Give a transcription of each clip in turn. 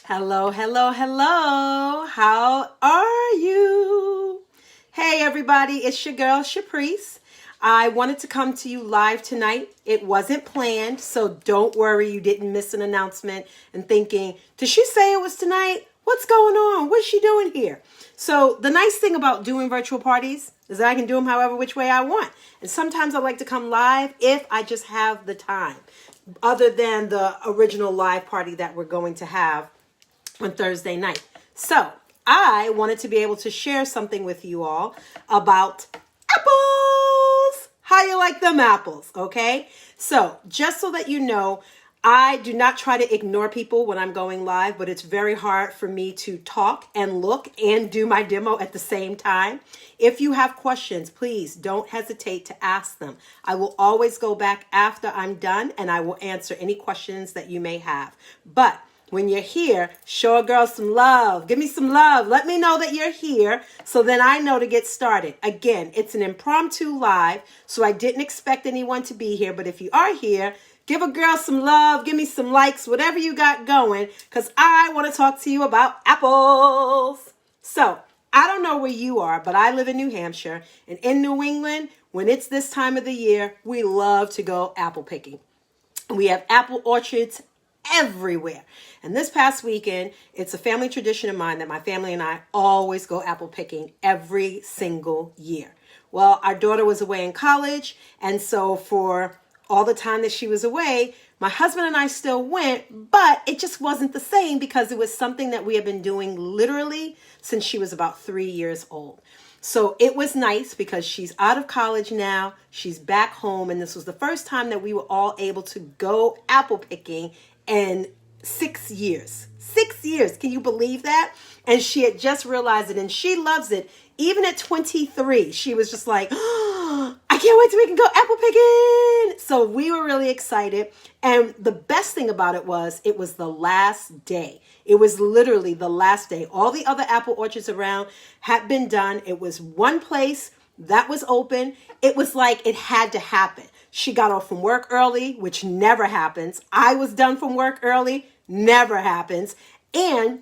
Hello, hello, hello. How are you? Hey, everybody, it's your girl, Shaprice. I wanted to come to you live tonight. It wasn't planned, so don't worry you didn't miss an announcement and thinking, did she say it was tonight? What's going on? What's she doing here? So the nice thing about doing virtual parties is that I can do them however which way I want. And sometimes I like to come live if I just have the time, other than the original live party that we're going to have on Thursday night. So I wanted to be able to share something with you all about apples. How you like them apples, okay? So just so that you know, I do not try to ignore people when I'm going live, but it's very hard for me to talk and look and do my demo at the same time. If you have questions, please don't hesitate to ask them. I will always go back after I'm done and I will answer any questions that you may have. But when you're here, show a girl some love. Give me some love. Let me know that you're here so then I know to get started. Again, it's an impromptu live, so I didn't expect anyone to be here. But if you are here, give a girl some love. Give me some likes, whatever you got going, because I want to talk to you about apples. So I don't know where you are, but I live in New Hampshire. And in New England, when it's this time of the year, we love to go apple picking. We have apple orchards everywhere. And this past weekend, it's a family tradition of mine that my family and I always go apple picking every single year. Well, our daughter was away in college, and so for all the time that she was away, my husband and I still went, but it just wasn't the same because it was something that we had been doing literally since she was about 3 years old. So it was nice because she's out of college now, she's back home, and this was the first time that we were all able to go apple picking in 6 years. 6 years. Can you believe that? And she had just realized it, and she loves it. Even at 23, she was just like, oh, I can't wait till we can go apple picking. So we were really excited. And the best thing about it was the last day. It was literally the last day. All the other apple orchards around had been done. It was one place that was open. It was like it had to happen. She got off from work early, which never happens. I was done from work early, never happens. And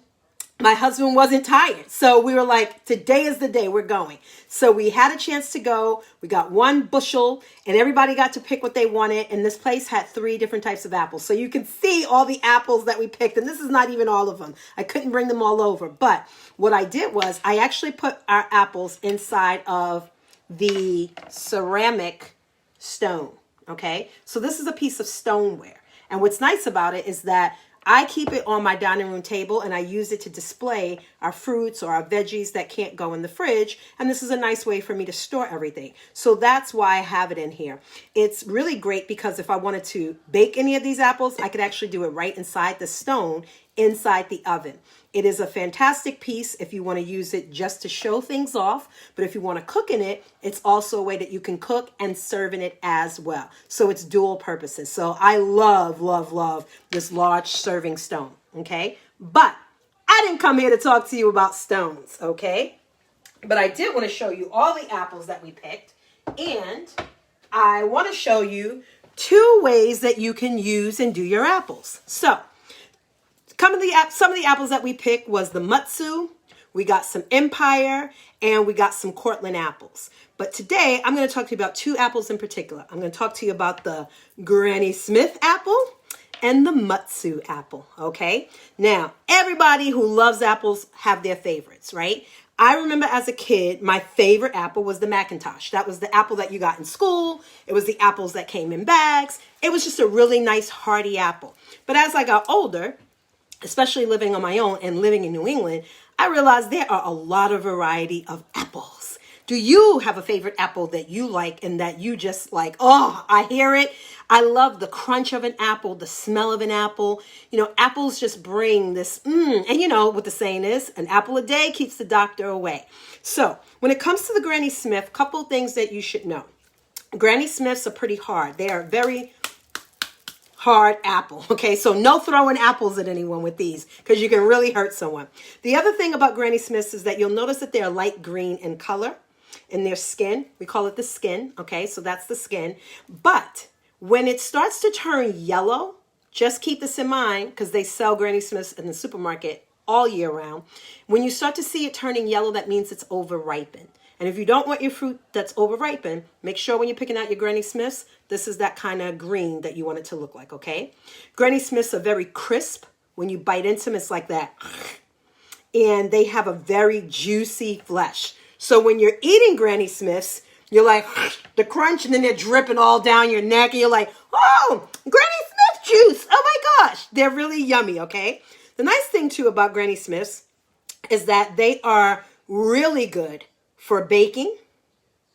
my husband wasn't tired. So we were like, today is the day we're going. So we had a chance to go. We got one bushel and everybody got to pick what they wanted. And this place had 3 different types of apples. So you can see all the apples that we picked. And this is not even all of them. I couldn't bring them all over. But what I did was I actually put our apples inside of the ceramic stone. Okay, so this is a piece of stoneware. And what's nice about it is that I keep it on my dining room table and I use it to display our fruits or our veggies that can't go in the fridge. And this is a nice way for me to store everything. So that's why I have it in here. It's really great because if I wanted to bake any of these apples, I could actually do it right inside the stone, inside the oven. It is a fantastic piece if you want to use it just to show things off. But if you want to cook in it, it's also a way that you can cook and serve in it as well. So it's dual purposes. So I love, love, love this large serving stone. Okay. But I didn't come here to talk to you about stones. Okay. But I did want to show you all the apples that we picked. And I want to show you 2 ways that you can use and do your apples. So some of the apples that we picked was the Mutsu, we got some Empire, and we got some Cortland apples. But today, I'm going to talk to you about 2 apples in particular. I'm going to talk to you about the Granny Smith apple and the Mutsu apple, okay? Now, everybody who loves apples have their favorites, right? I remember as a kid, my favorite apple was the Macintosh. That was the apple that you got in school. It was the apples that came in bags. It was just a really nice, hearty apple. But as I got older, especially living on my own and living in New England, I realized there are a lot of variety of apples. Do you have a favorite apple that you like and that you just like, oh, I hear it. I love the crunch of an apple, the smell of an apple. You know, apples just bring this, and you know what the saying is, an apple a day keeps the doctor away. So when it comes to the Granny Smith, a couple of things that you should know. Granny Smiths are pretty hard. They are very hard apple. Okay, so no throwing apples at anyone with these because you can really hurt someone. The other thing about Granny Smiths is that you'll notice that they're light green in color in their skin. We call it the skin. Okay, so that's the skin. But when it starts to turn yellow, just keep this in mind because they sell Granny Smiths in the supermarket all year round. When you start to see it turning yellow, that means it's over ripened. And if you don't want your fruit that's over ripened, make sure when you're picking out your Granny Smiths, this is that kind of green that you want it to look like, okay? Granny Smiths are very crisp. When you bite into them, it's like that. And they have a very juicy flesh. So when you're eating Granny Smiths, you're like, the crunch, and then they're dripping all down your neck, and you're like, oh, Granny Smith juice. Oh my gosh. They're really yummy, okay? The nice thing, too, about Granny Smiths is that they are really good for baking,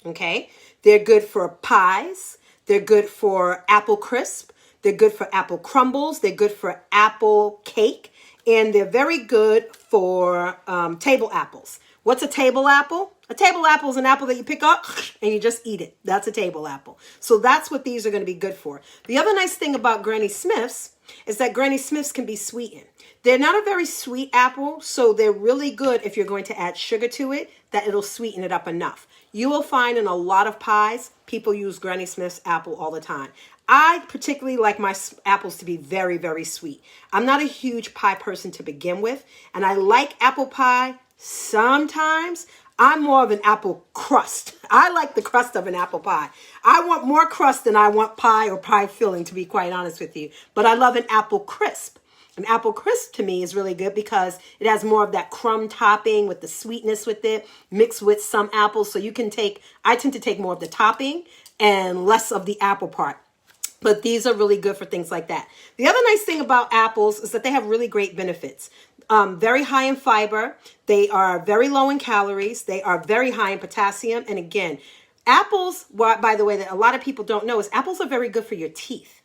okay? They're good for pies. They're good for apple crisp. They're good for apple crumbles. They're good for apple cake. And they're very good for table apples. What's a table apple? A table apple is an apple that you pick up and you just eat it. That's a table apple. So that's what these are going to be good for. The other nice thing about Granny Smiths is that Granny Smiths can be sweetened. They're not a very sweet apple, so they're really good if you're going to add sugar to it, that it'll sweeten it up enough. You will find in a lot of pies, people use Granny Smith's apple all the time. I particularly like my apples to be very, very sweet. I'm not a huge pie person to begin with, and I like apple pie sometimes. I'm more of an apple crust. I like the crust of an apple pie. I want more crust than I want pie or pie filling, to be quite honest with you. But I love an apple crisp. An apple crisp to me is really good because it has more of that crumb topping with the sweetness with it, mixed with some apples. So you can I tend to take more of the topping and less of the apple part. But these are really good for things like that. The other nice thing about apples is that they have really great benefits. Very high in fiber. They are very low in calories. They are very high in potassium. And again, apples, by the way, that a lot of people don't know is apples are very good for your teeth.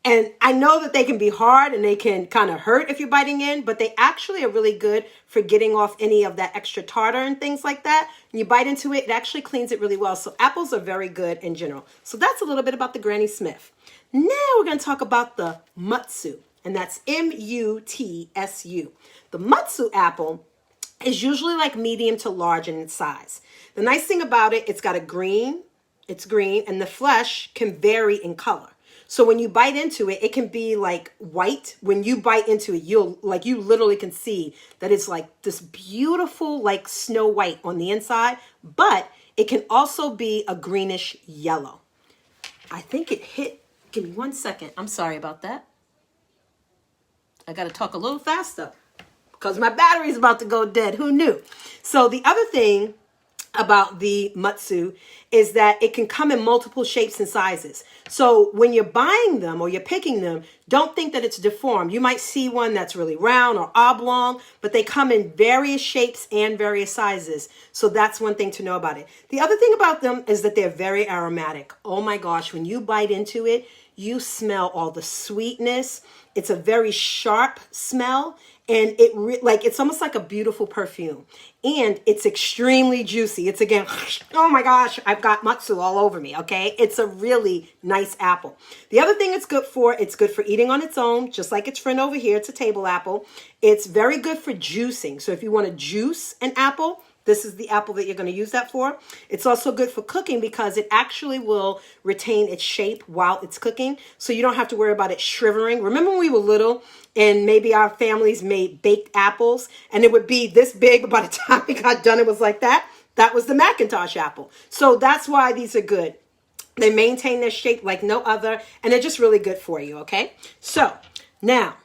And I know that they can be hard and they can kind of hurt if you're biting in, but they actually are really good for getting off any of that extra tartar and things like that. When you bite into it, it actually cleans it really well. So apples are very good in general. So that's a little bit about the Granny Smith. Now we're going to talk about the Mutsu, and that's M-U-T-S-U. The Mutsu apple is usually like medium to large in its size. The nice thing about it, it's green, and the flesh can vary in color. So when you bite into it, it can be like white. When you bite into it, you literally can see that it's like this beautiful, like snow white on the inside, but it can also be a greenish yellow. I think it hit, give me 1 second. I'm sorry about that. I got to talk a little faster because my battery is about to go dead. Who knew? So the other thing about the Mutsu is that it can come in multiple shapes and sizes. So when you're buying them or you're picking them, don't think that it's deformed. You might see one that's really round or oblong, but they come in various shapes and various sizes. So that's one thing to know about it. The other thing about them is that they're very aromatic. Oh my gosh, when you bite into it, you smell all the sweetness. It's a very sharp smell, and it's almost like a beautiful perfume. And it's extremely juicy. It's again, oh my gosh, I've got Mutsu all over me, okay? It's a really nice apple. The other thing it's good for eating on its own, just like its friend over here. It's a table apple. It's very good for juicing. So if you want to juice an apple, this is the apple that you're going to use that for. It's also good for cooking because it actually will retain its shape while it's cooking. So you don't have to worry about it shriveling. Remember when we were little and maybe our families made baked apples and it would be this big, but by the time it got done, it was like that? That was the Macintosh apple. So that's why these are good. They maintain their shape like no other, and they're just really good for you, okay? So now,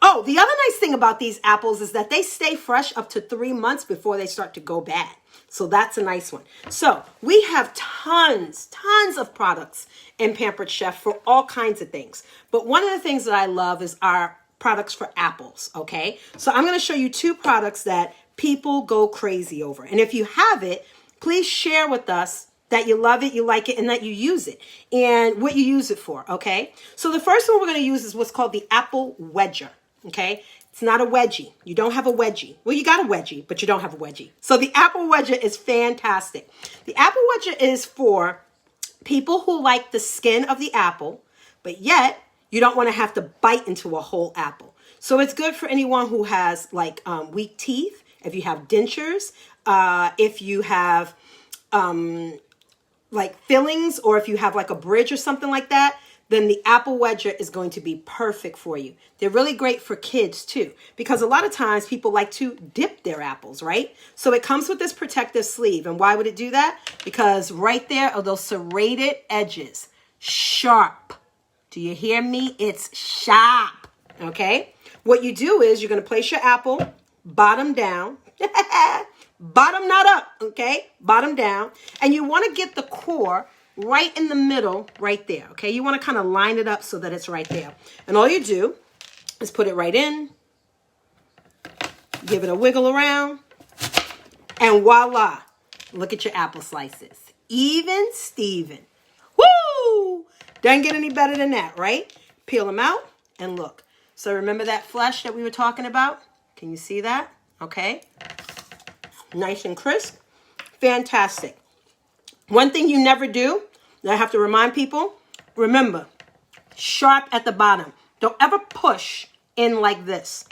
oh, the other nice thing about these apples is that they stay fresh up to 3 months before they start to go bad. So that's a nice one. So we have tons of products in Pampered Chef for all kinds of things. But one of the things that I love is our products for apples, okay? So I'm going to show you 2 products that people go crazy over. And if you have it, please share with us that you love it, you like it, and that you use it, and what you use it for, okay? So the first one we're going to use is what's called the apple wedger. Okay, it's not a wedgie. You don't have a wedgie. Well, you got a wedgie, but you don't have a wedgie. So the apple wedger is fantastic. The apple wedger is for people who like the skin of the apple, but yet you don't want to have to bite into a whole apple. So it's good for anyone who has like weak teeth, if you have dentures, if you have like fillings, or if you have like a bridge or something like that. then the apple wedger is going to be perfect for you. They're really great for kids too, because a lot of times people like to dip their apples, right? So it comes with this protective sleeve. And why would it do that? Because right there are those serrated edges. Sharp. Do you hear me? It's sharp. Okay? What you do is you're going to place your apple bottom down. Bottom not up, okay? Bottom down. And you want to get the core right in the middle, right there, okay? You want to kind of line it up so that it's right there. And all you do is put it right in, give it a wiggle around, and voila, look at your apple slices. Even Steven. Woo! Doesn't get any better than that, right? Peel them out and look. So remember that flesh that we were talking about? Can you see that? Okay. Nice and crisp. Fantastic. One thing you never do, that I have to remind people, remember, sharp at the bottom. Don't ever push in like this.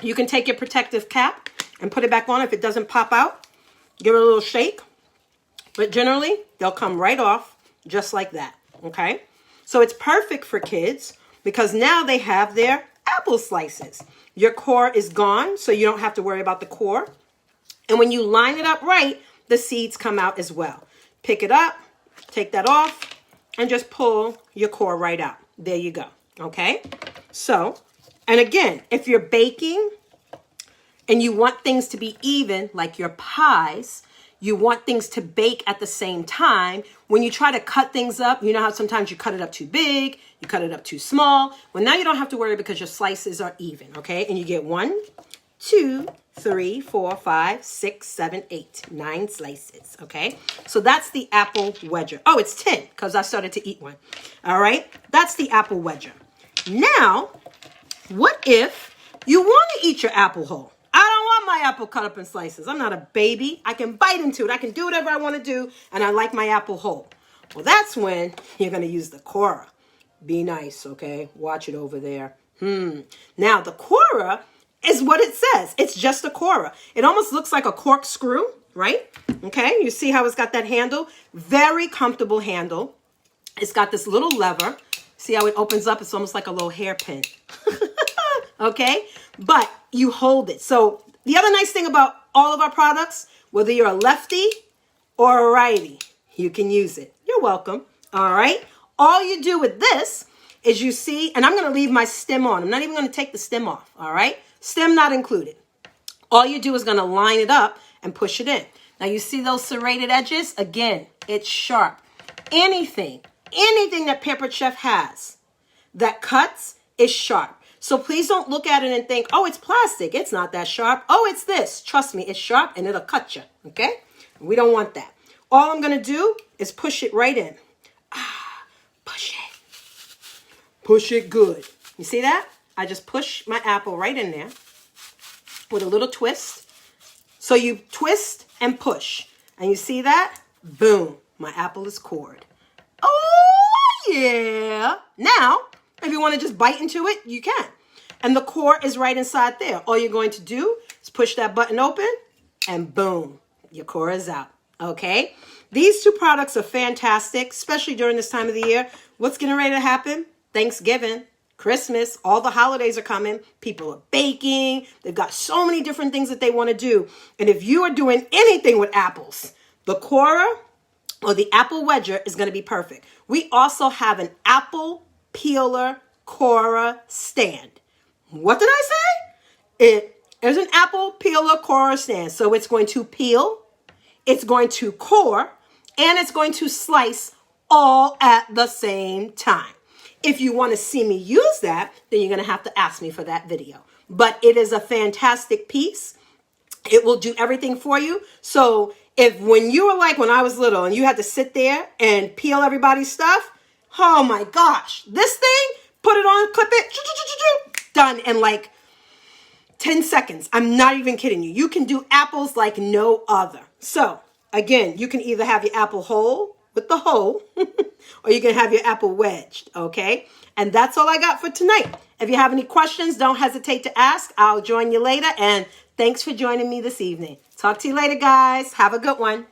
You can take your protective cap and put it back on if it doesn't pop out. Give it a little shake. But generally, they'll come right off just like that, okay? So it's perfect for kids because now they have their apple slices. Your core is gone, so you don't have to worry about the core. And when you line it up right, the seeds come out as well. Pick it up, take that off, and just pull your core right out. There you go, okay? So, and again, if you're baking and you want things to be even, like your pies, you want things to bake at the same time. When you try to cut things up, you know how sometimes you cut it up too big, you cut it up too small. Well, now you don't have to worry because your slices are even, okay? And you get 1, 2, 3, 4, 5, 6, 7, 8, 9 slices, okay? So that's the apple wedger. Oh, it's 10 because I started to eat one. All right, that's the apple wedger. Now, what if you want to eat your apple whole? I don't want my apple cut up in slices. I'm not a baby. I can bite into it. I can do whatever I want to do, and I like my apple whole. Well, that's when you're going to use the cora. Be nice, okay? Watch it over there. Now, the cora is what it says. It's just a cora. It almost looks like a corkscrew, right? Okay, you see how it's got that handle? Very comfortable handle. It's got this little lever. See how it opens up? It's almost like a little hairpin. Okay, but you hold it. So the other nice thing about all of our products, whether you're a lefty or a righty, you can use it. You're welcome. All right. All you do with this is you see, and I'm going to leave my stem on. I'm not even going to take the stem off. All right. Stem not included. All you do is going to line it up and push it in. Now you see those serrated edges? Again, it's sharp. Anything that Pampered Chef has that cuts is sharp. So please don't look at it and think, oh, it's plastic. It's not that sharp. Oh, it's this. Trust me, it's sharp and it'll cut you. Okay? We don't want that. All I'm going to do is push it right in. Push it. Push it good. You see that? I just push my apple right in there with a little twist. So you twist and push. And you see that? Boom. My apple is cored. Oh, yeah. Now, if you want to just bite into it, you can. And the core is right inside there. All you're going to do is push that button open and boom, your core is out. Okay? These two products are fantastic, especially during this time of the year. What's getting ready to happen? Thanksgiving, Christmas, all the holidays are coming. People are baking. They've got so many different things that they want to do. And if you are doing anything with apples, the cora or the apple wedger is going to be perfect. We also have an apple peeler cora stand. What did I say? It is an apple peeler cora stand. So it's going to peel, it's going to core, and it's going to slice all at the same time. If you want to see me use that, then you're going to have to ask me for that video. But it is a fantastic piece. It will do everything for you. So if when you were like when I was little and you had to sit there and peel everybody's stuff, oh my gosh, this thing, put it on, clip it, done in like 10 seconds. I'm not even kidding you. You can do apples like no other. So again, you can either have your apple whole with the hole or you can have your apple wedged, okay? And that's all I got for tonight. If you have any questions, don't hesitate to ask. I'll join you later. And thanks for joining me this evening. Talk to you later, guys. Have a good one.